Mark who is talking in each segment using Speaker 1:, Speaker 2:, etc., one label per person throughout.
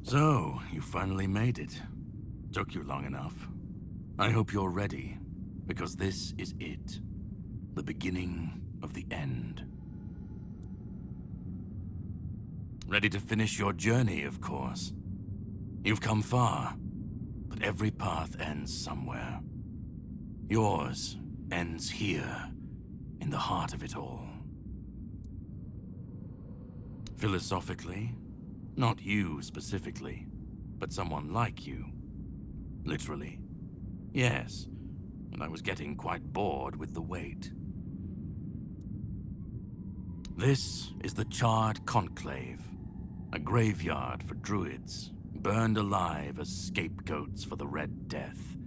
Speaker 1: So, you finally made it. Took you long enough. I hope you're ready, because this is it. The beginning of the end. Ready to finish your journey, of course. You've come far, but every path ends somewhere. Yours ends here, in the heart of it all. Philosophically, not you specifically, but someone like you. Literally. Yes, and I was getting quite bored with the wait. This is the Charred Conclave, a graveyard for druids, burned alive as scapegoats for the Red Death.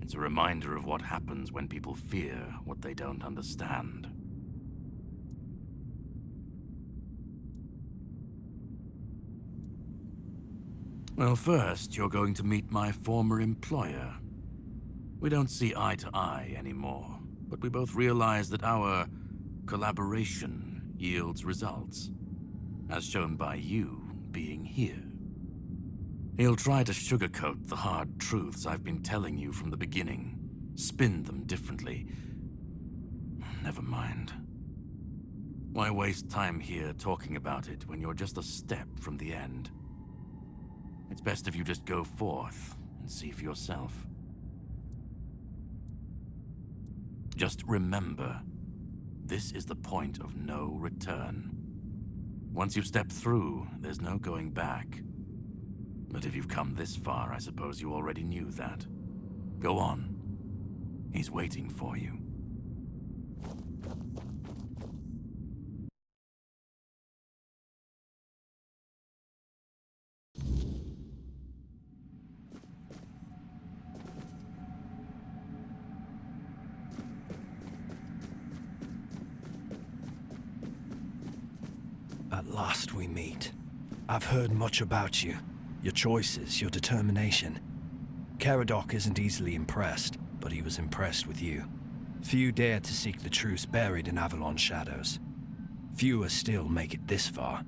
Speaker 1: It's a reminder of what happens when people fear what they don't understand. Well, first, you're going to meet my former employer. We don't see eye to eye anymore, but we both realize that our collaboration yields results, as shown by you being here. He'll try to sugarcoat the hard truths I've been telling you from the beginning, spin them differently. Never mind. Why waste time here talking about it when you're just a step from the end? It's best if you just go forth and see for yourself. Just remember, this is the point of no return. Once you've stepped through, there's no going back. But if you've come this far, I suppose you already knew that. Go on. He's waiting for you.
Speaker 2: At last we meet. I've heard much about you. Your choices, your determination. Caradoc isn't easily impressed, but he was impressed with you. Few dare to seek the truth buried in Avalon shadows. Fewer still make it this far.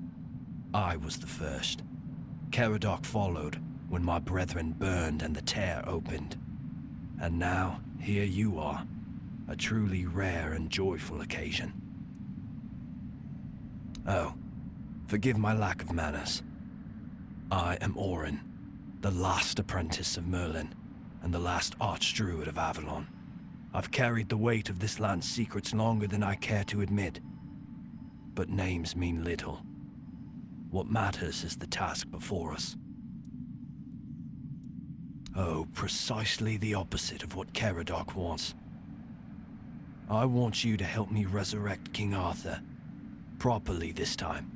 Speaker 2: I was the first. Caradoc followed when my brethren burned and the tear opened. And now, here you are. A truly rare and joyful occasion. Oh, forgive my lack of manners. I am Orin, the last apprentice of Merlin, and the last archdruid of Avalon. I've carried the weight of this land's secrets longer than I care to admit. But names mean little. What matters is the task before us. Oh, precisely the opposite of what Caradoc wants. I want you to help me resurrect King Arthur. Properly this time.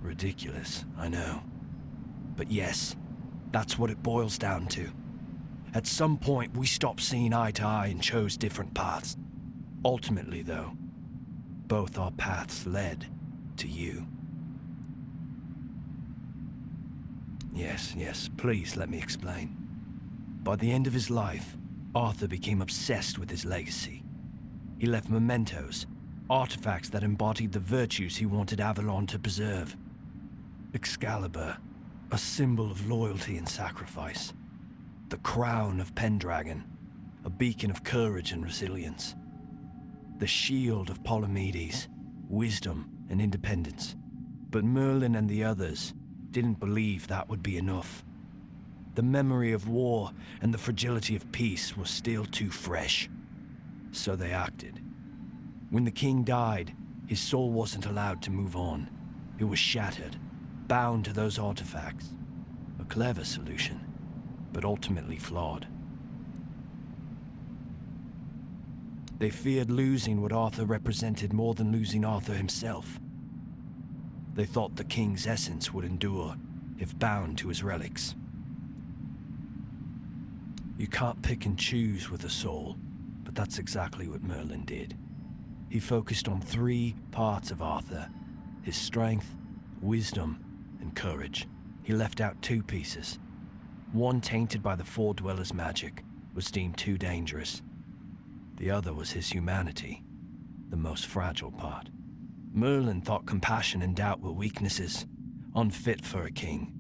Speaker 2: Ridiculous, I know. But yes, that's what it boils down to. At some point, we stopped seeing eye to eye and chose different paths. Ultimately, though, both our paths led to you. Yes, please let me explain. By the end of his life, Arthur became obsessed with his legacy. He left mementos, artifacts that embodied the virtues he wanted Avalon to preserve. Excalibur, a symbol of loyalty and sacrifice. The crown of Pendragon, a beacon of courage and resilience. The shield of Palamedes, wisdom and independence. But Merlin and the others didn't believe that would be enough. The memory of war and the fragility of peace was still too fresh. So they acted. When the king died, his soul wasn't allowed to move on. It was shattered, bound to those artifacts. A clever solution, but ultimately flawed. They feared losing what Arthur represented more than losing Arthur himself. They thought the king's essence would endure if bound to his relics. You can't pick and choose with a soul, but that's exactly what Merlin did. He focused on 3 parts of Arthur: his strength, wisdom, and courage. He left out 2 pieces. One, tainted by the Four Dwellers' magic, was deemed too dangerous. The other was his humanity, the most fragile part. Merlin thought compassion and doubt were weaknesses, unfit for a king.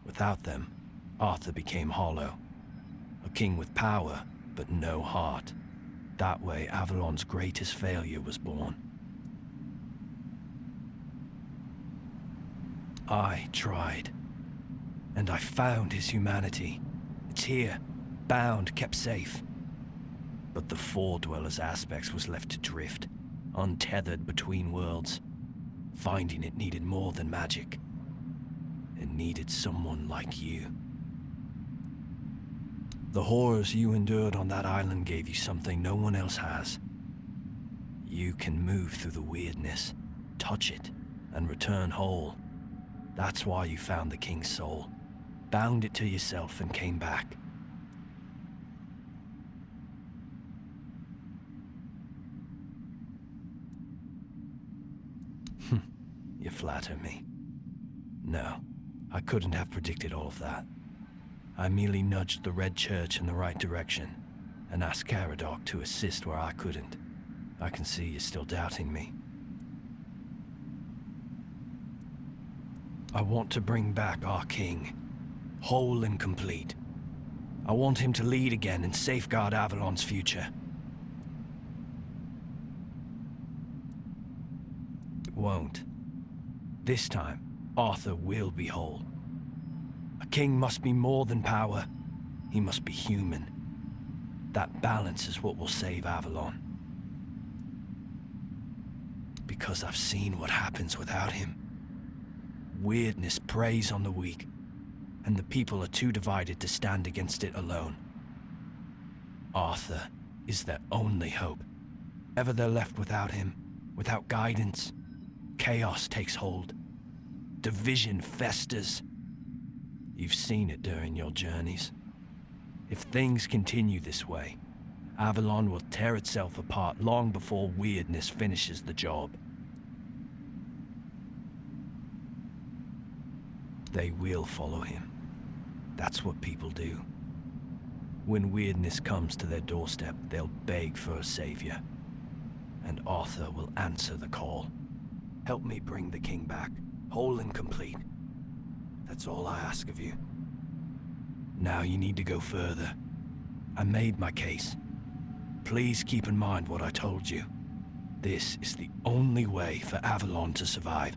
Speaker 2: Without them, Arthur became hollow. A king with power, but no heart. That way, Avalon's greatest failure was born. I tried. And I found his humanity. It's here, bound, kept safe. But the Four Dwellers' aspects was left to drift, untethered between worlds. Finding it needed more than magic. It needed someone like you. The horrors you endured on that island gave you something no one else has. You can move through the weirdness, touch it, and return whole. That's why you found the King's soul, bound it to yourself, and came back. You flatter me. No, I couldn't have predicted all of that. I merely nudged the Red Church in the right direction, and asked Caradoc to assist where I couldn't. I can see you're still doubting me. I want to bring back our king, whole and complete. I want him to lead again and safeguard Avalon's future. It won't. This time, Arthur will be whole. A king must be more than power. He must be human. That balance is what will save Avalon. Because I've seen what happens without him. Weirdness preys on the weak, and the people are too divided to stand against it alone. Arthur is their only hope. Ever they're left without him, without guidance, chaos takes hold. Division festers. You've seen it during your journeys. If things continue this way, Avalon will tear itself apart long before weirdness finishes the job. They will follow him. That's what people do. When weirdness comes to their doorstep, they'll beg for a savior. And Arthur will answer the call. Help me bring the king back, whole and complete. That's all I ask of you. Now you need to go further. I made my case. Please keep in mind what I told you. This is the only way for Avalon to survive.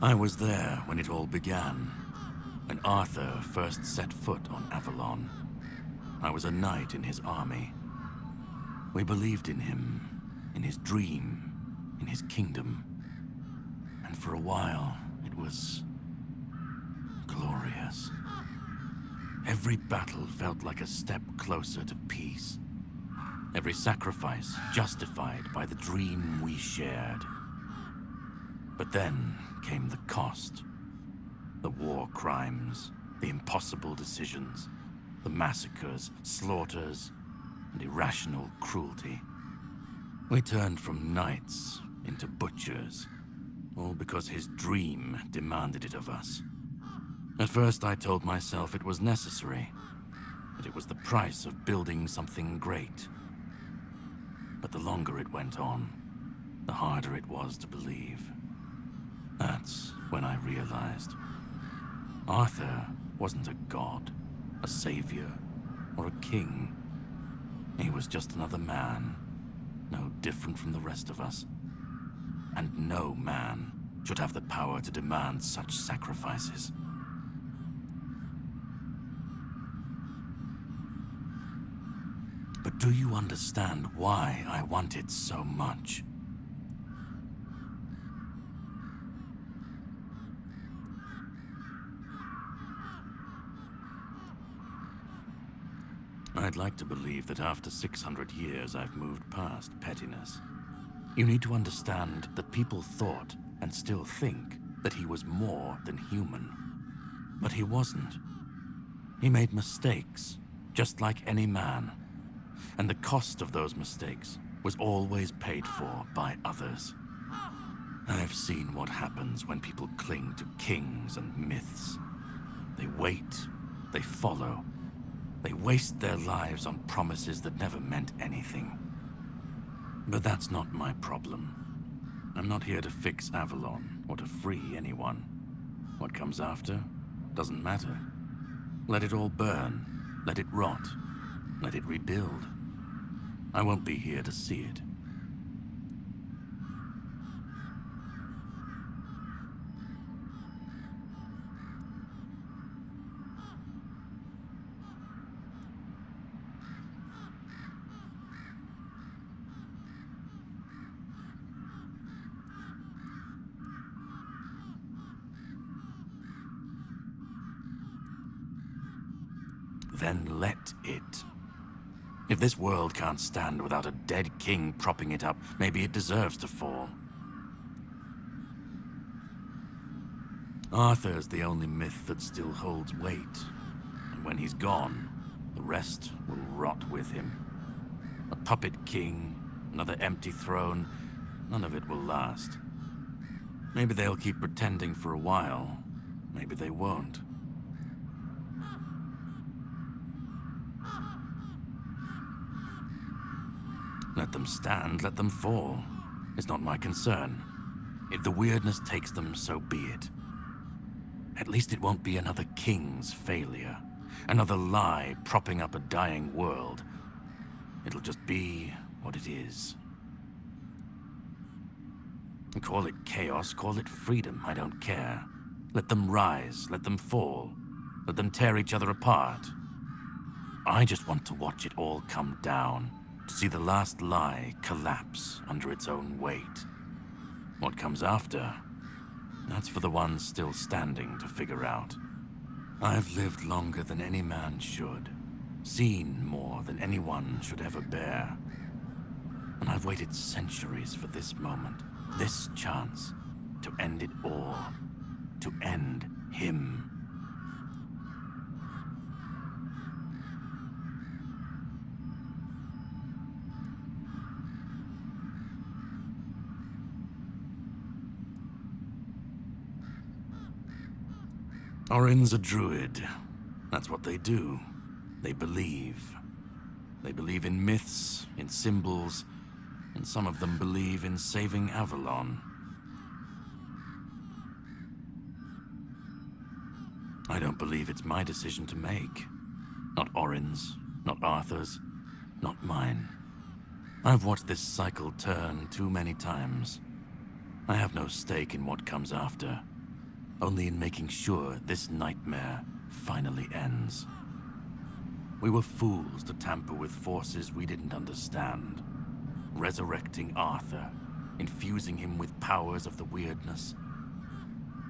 Speaker 1: I was there when it all began, when Arthur first set foot on Avalon. I was a knight in his army. We believed in him, in his dream, in his kingdom. And for a while, it was glorious. Every battle felt like a step closer to peace. Every sacrifice justified by the dream we shared. But then came the cost. The war crimes, the impossible decisions, the massacres, slaughters, and irrational cruelty. We turned from knights into butchers, all because his dream demanded it of us. At first I told myself it was necessary, that it was the price of building something great. But the longer it went on, the harder it was to believe. That's when I realized Arthur wasn't a god, a savior, or a king. He was just another man, no different from the rest of us. And no man should have the power to demand such sacrifices. Do you understand why I want it so much? I'd like to believe that after 600 years I've moved past pettiness. You need to understand that people thought, and still think, that he was more than human. But he wasn't. He made mistakes, just like any man. And the cost of those mistakes was always paid for by others. I've seen what happens when people cling to kings and myths. They wait, they follow, they waste their lives on promises that never meant anything. But that's not my problem. I'm not here to fix Avalon or to free anyone. What comes after doesn't matter. Let it all burn, let it rot, let it rebuild. I won't be here to see it. Then let it. If this world can't stand without a dead king propping it up, maybe it deserves to fall. Arthur's the only myth that still holds weight. And when he's gone, the rest will rot with him. A puppet king, another empty throne, none of it will last. Maybe they'll keep pretending for a while. Maybe they won't. Let them stand, let them fall. It's not my concern. If the weirdness takes them, so be it. At least it won't be another king's failure. Another lie propping up a dying world. It'll just be what it is. Call it chaos, call it freedom, I don't care. Let them rise, let them fall. Let them tear each other apart. I just want to watch it all come down. To see the last lie collapse under its own weight. What comes after? That's for the ones still standing to figure out. I've lived longer than any man should. Seen more than anyone should ever bear. And I've waited centuries for this moment, this chance, to end it all. To end him. Orin's a druid. That's what they do. They believe. They believe in myths, in symbols, and some of them believe in saving Avalon. I don't believe it's my decision to make. Not Orin's, not Arthur's, not mine. I've watched this cycle turn too many times. I have no stake in what comes after. Only in making sure this nightmare finally ends. We were fools to tamper with forces we didn't understand. Resurrecting Arthur, infusing him with powers of the weirdness.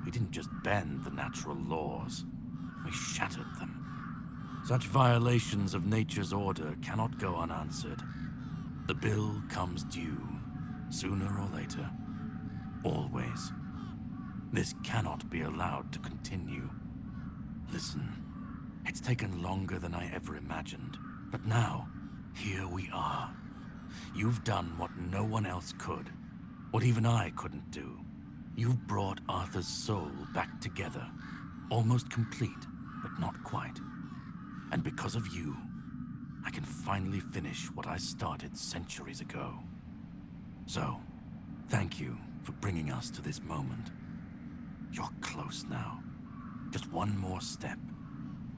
Speaker 1: We didn't just bend the natural laws, we shattered them. Such violations of nature's order cannot go unanswered. The bill comes due, sooner or later. Always. This cannot be allowed to continue. Listen, it's taken longer than I ever imagined, but now, here we are. You've done what no one else could, what even I couldn't do. You've brought Arthur's soul back together, almost complete, but not quite. And because of you, I can finally finish what I started centuries ago. So, thank you for bringing us to this moment. You're close now. Just one more step.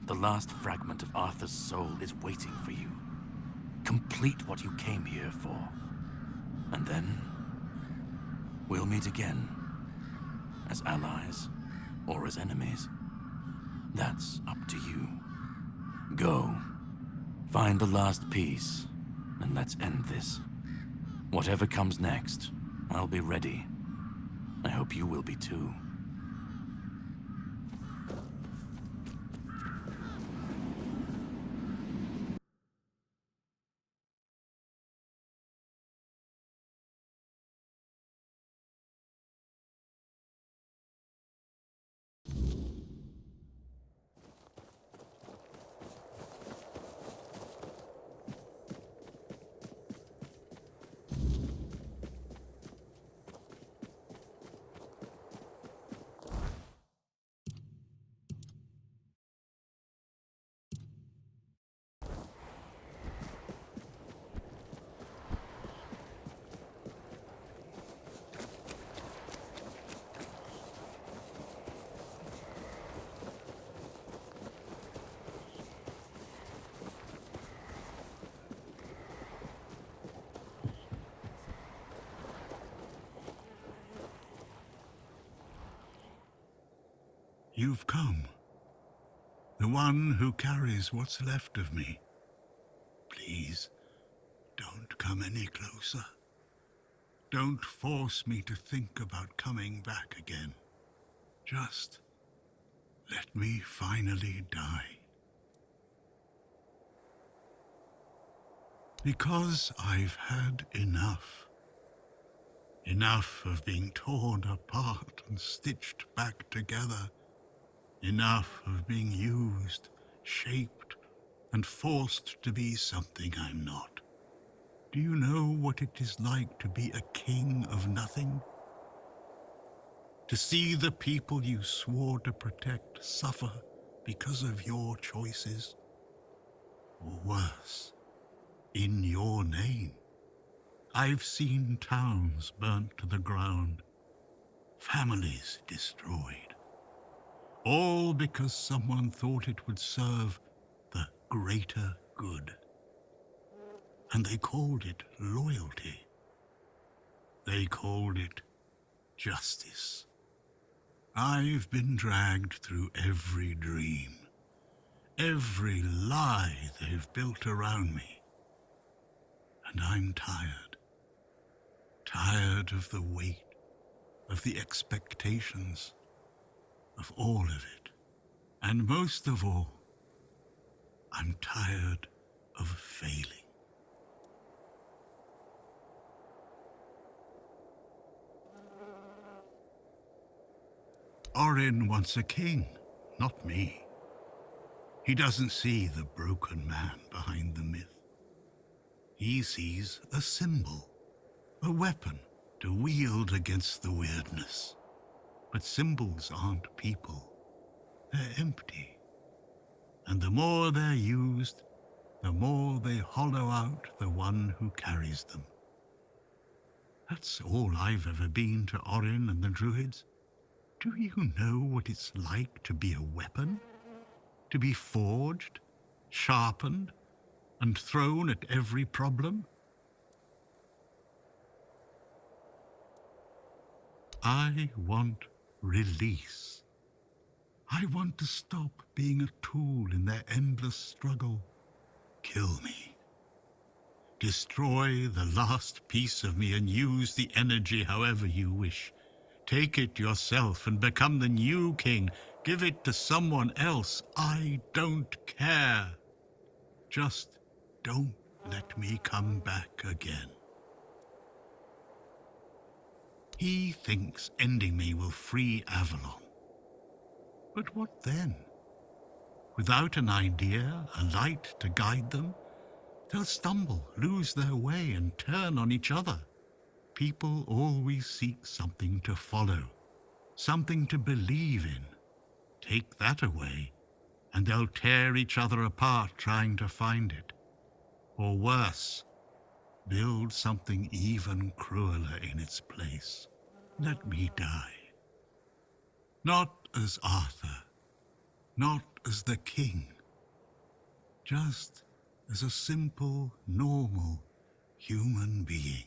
Speaker 1: The last fragment of Arthur's soul is waiting for you. Complete what you came here for. And then, we'll meet again. As allies, or as enemies. That's up to you. Go. Find the last piece, and let's end this. Whatever comes next, I'll be ready. I hope you will be too.
Speaker 3: You've come. The one who carries what's left of me. Please, don't come any closer. Don't force me to think about coming back again. Just let me finally die. Because I've had enough. Enough of being torn apart and stitched back together. Enough of being used, shaped, and forced to be something I'm not. Do you know what it is like to be a king of nothing? To see the people you swore to protect suffer because of your choices? Or worse, in your name. I've seen towns burnt to the ground, families destroyed, all because someone thought it would serve the greater good. And they called it loyalty. They called it justice. I've been dragged through every dream, every lie they've built around me. And I'm tired. Tired of the weight, of the expectations, of all of it. And most of all, I'm tired of failing. Orin wants a king, not me. He doesn't see the broken man behind the myth. He sees a symbol, a weapon to wield against the weirdness. But symbols aren't people. They're empty. And the more they're used, the more they hollow out the one who carries them. That's all I've ever been to Orin and the Druids. Do you know what it's like to be a weapon? To be forged, sharpened, and thrown at every problem? I want release. I want to stop being a tool in their endless struggle. Kill me. Destroy the last piece of me and use the energy however you wish. Take it yourself and become the new king. Give it to someone else. I don't care. Just don't let me come back again. He thinks ending me will free Avalon. But what then? Without an idea, a light to guide them, they'll stumble, lose their way, and turn on each other. People always seek something to follow, something to believe in. Take that away, and they'll tear each other apart trying to find it. Or worse, build something even crueler in its place. Let me die. Not as Arthur, not as the king, just as a simple, normal human being.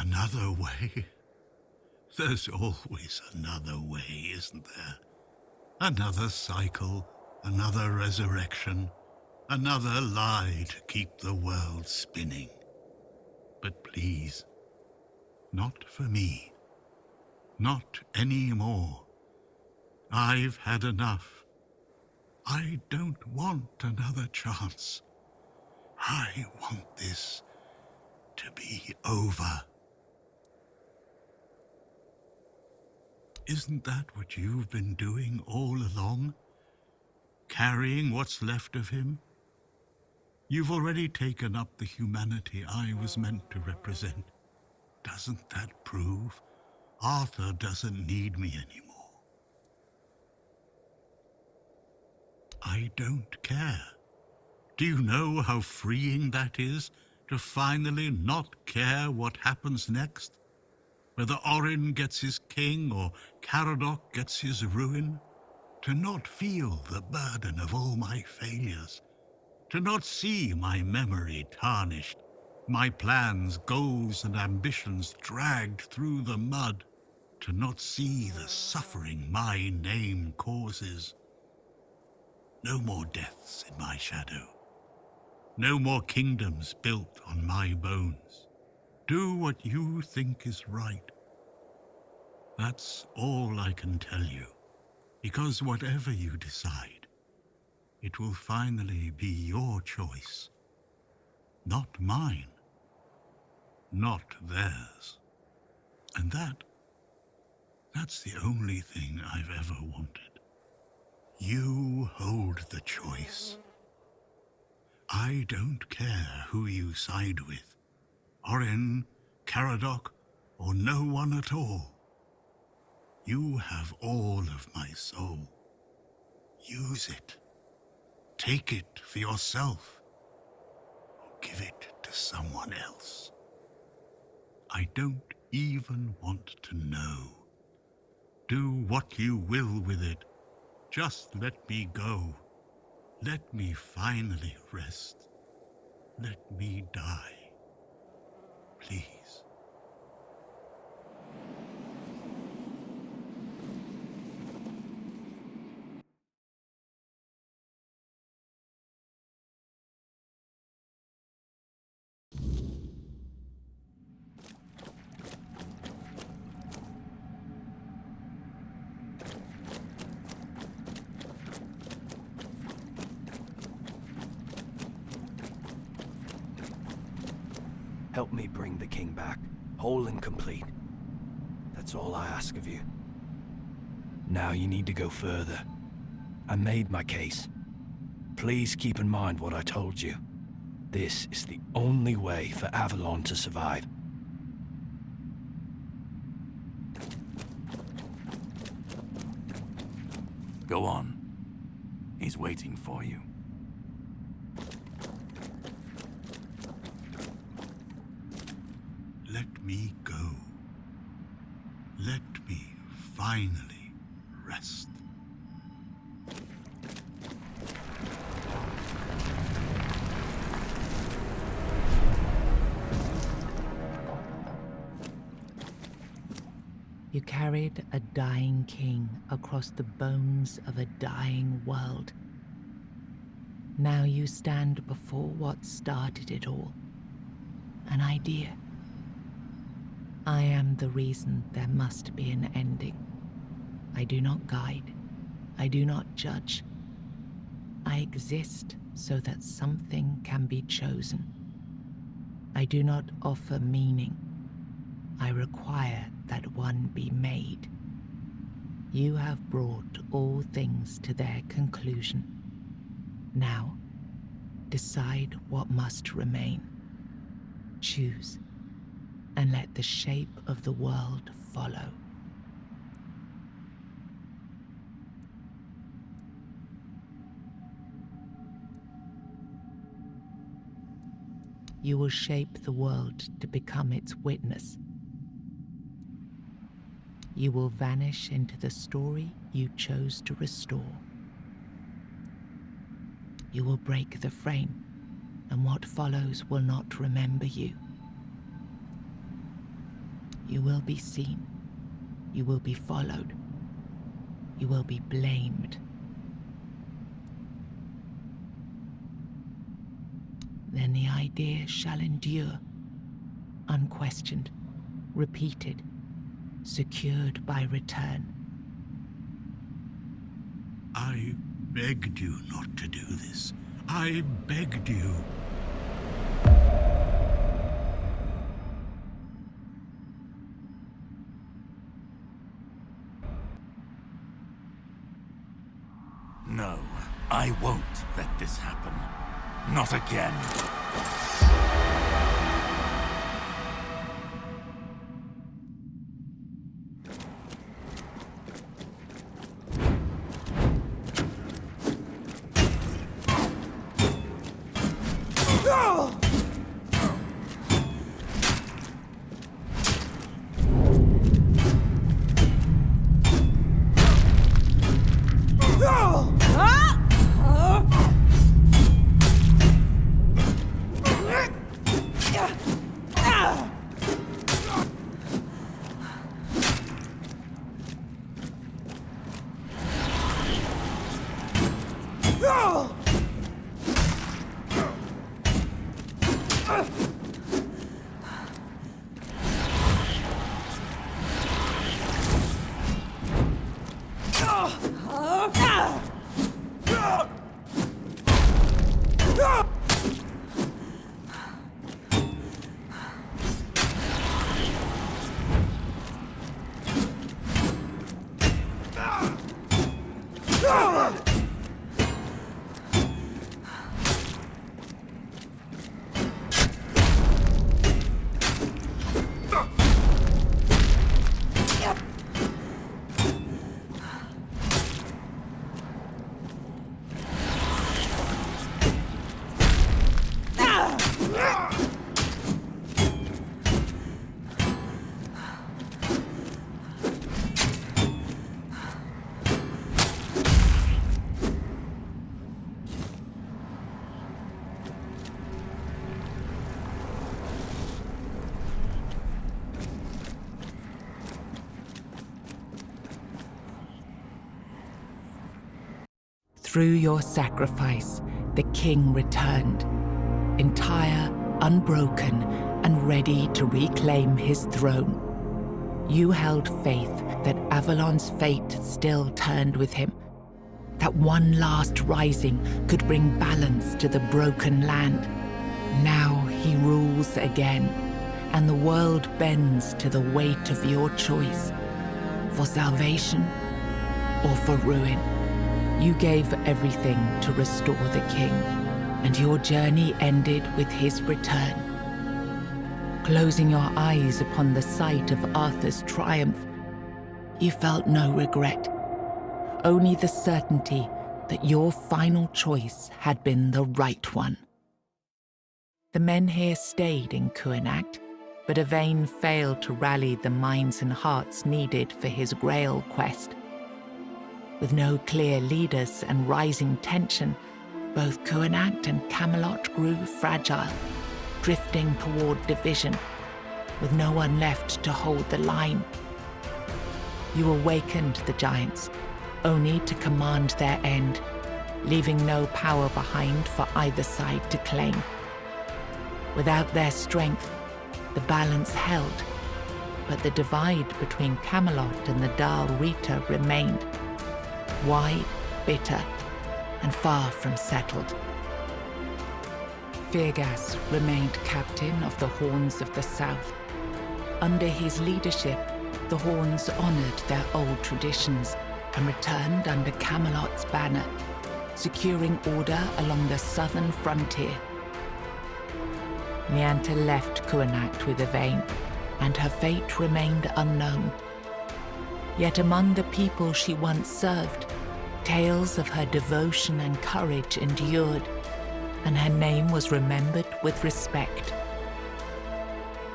Speaker 3: Another way? There's always another way, isn't there? Another cycle, another resurrection, another lie to keep the world spinning. But please, not for me. Not anymore. I've had enough. I don't want another chance. I want this to be over. Isn't that what you've been doing all along? Carrying what's left of him? You've already taken up the humanity I was meant to represent. Doesn't that prove Arthur doesn't need me anymore? I don't care. Do you know how freeing that is, to finally not care what happens next? Whether Orin gets his king or Caradoc gets his ruin? To not feel the burden of all my failures? To not see my memory tarnished, my plans, goals, and ambitions dragged through the mud? To not see the suffering my name causes? No more deaths in my shadow. No more kingdoms built on my bones. Do what you think is right. That's all I can tell you, because whatever you decide, it will finally be your choice, not mine, not theirs. And that's the only thing I've ever wanted. You hold the choice. I don't care who you side with, Orin, Caradoc, or no one at all. You have all of my soul. Use it. Take it for yourself. Or give it to someone else. I don't even want to know. Do what you will with it. Just let me go. Let me finally rest. Let me die. Please.
Speaker 2: Help me bring the king back, whole and complete. That's all I ask of you. Now you need to go further. I made my case. Please keep in mind what I told you. This is the only way for Avalon to survive.
Speaker 1: Go on. He's waiting for you.
Speaker 3: Let me go. Let me finally rest.
Speaker 4: You carried a dying king across the bones of a dying world. Now you stand before what started it all. An idea. I am the reason there must be an ending. I do not guide. I do not judge. I exist so that something can be chosen. I do not offer meaning. I require that one be made. You have brought all things to their conclusion. Now, decide what must remain. Choose, and let the shape of the world follow. You will shape the world to become its witness. You will vanish into the story you chose to restore. You will break the frame, and what follows will not remember you. You will be seen. You will be followed. You will be blamed. Then the idea shall endure, unquestioned, repeated, secured by return.
Speaker 3: I begged you not to do this. I begged you.
Speaker 1: No, I won't let this happen. Not again.
Speaker 4: Through your sacrifice, the king returned, entire, unbroken, and ready to reclaim his throne. You held faith that Avalon's fate still turned with him, that one last rising could bring balance to the broken land. Now he rules again, and the world bends to the weight of your choice, for salvation or for ruin. You gave everything to restore the king, and your journey ended with his return. Closing your eyes upon the sight of Arthur's triumph, you felt no regret, only the certainty that your final choice had been the right one. The men here stayed in Kuanacht, but Yvain failed to rally the minds and hearts needed for his Grail quest. With no clear leaders and rising tension, both Kuanacht and Camelot grew fragile, drifting toward division, with no one left to hold the line. You awakened the giants, only to command their end, leaving no power behind for either side to claim. Without their strength, the balance held, but the divide between Camelot and the Dal Rita remained, wide, bitter, and far from settled. Firgas remained captain of the Horns of the South. Under his leadership, the Horns honored their old traditions and returned under Camelot's banner, securing order along the southern frontier. Nianta left Kuanacht with Yvain, and her fate remained unknown. Yet among the people she once served, tales of her devotion and courage endured, and her name was remembered with respect.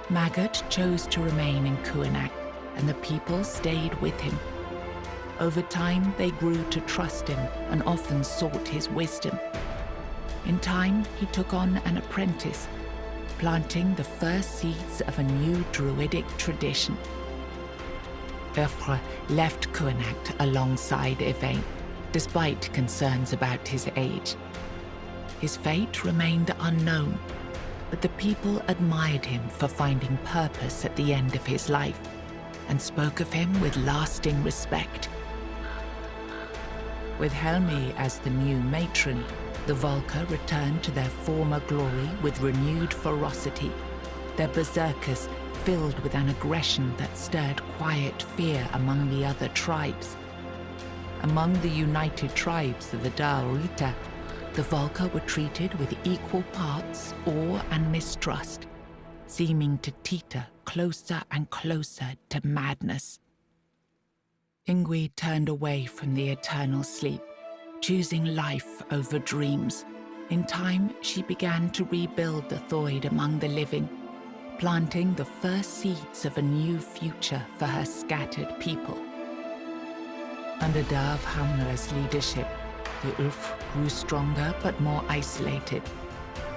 Speaker 4: Maggot chose to remain in Kuanacht, and the people stayed with him. Over time, they grew to trust him and often sought his wisdom. In time, he took on an apprentice, planting the first seeds of a new druidic tradition. Urfre left Kuanacht alongside Yvain, despite concerns about his age. His fate remained unknown, but the people admired him for finding purpose at the end of his life and spoke of him with lasting respect. With Helmi as the new matron, the Volker returned to their former glory with renewed ferocity, their berserkers filled with an aggression that stirred quiet fear among the other tribes. Among the united tribes of the Daurita, the Volker were treated with equal parts awe and mistrust, seeming to teeter closer and closer to madness. Ingui turned away from the eternal sleep, choosing life over dreams. In time, she began to rebuild the Thoid among the living, planting the first seeds of a new future for her scattered people. Under Dav Hamra's leadership, the Ulf grew stronger but more isolated.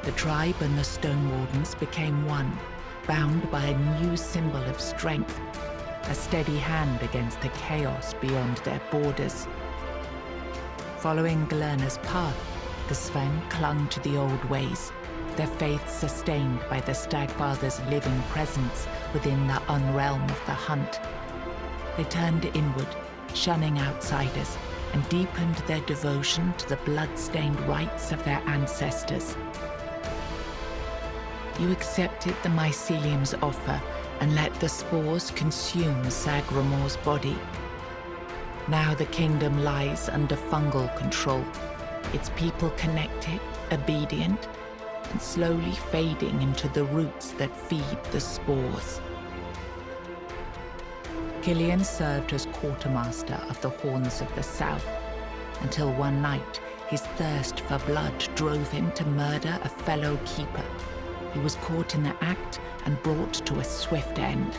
Speaker 4: The tribe and the Stone Wardens became one, bound by a new symbol of strength, a steady hand against the chaos beyond their borders. Following Galerna's path, the Sven clung to the old ways, their faith sustained by the Stagfather's living presence within the unrealm of the hunt. They turned inward, shunning outsiders, and deepened their devotion to the blood-stained rites of their ancestors. You accepted the mycelium's offer and let the spores consume Sagramor's body. Now the kingdom lies under fungal control, its people connected, obedient, and slowly fading into the roots that feed the spores. Killian served as quartermaster of the Horns of the South, until one night his thirst for blood drove him to murder a fellow keeper. He was caught in the act and brought to a swift end.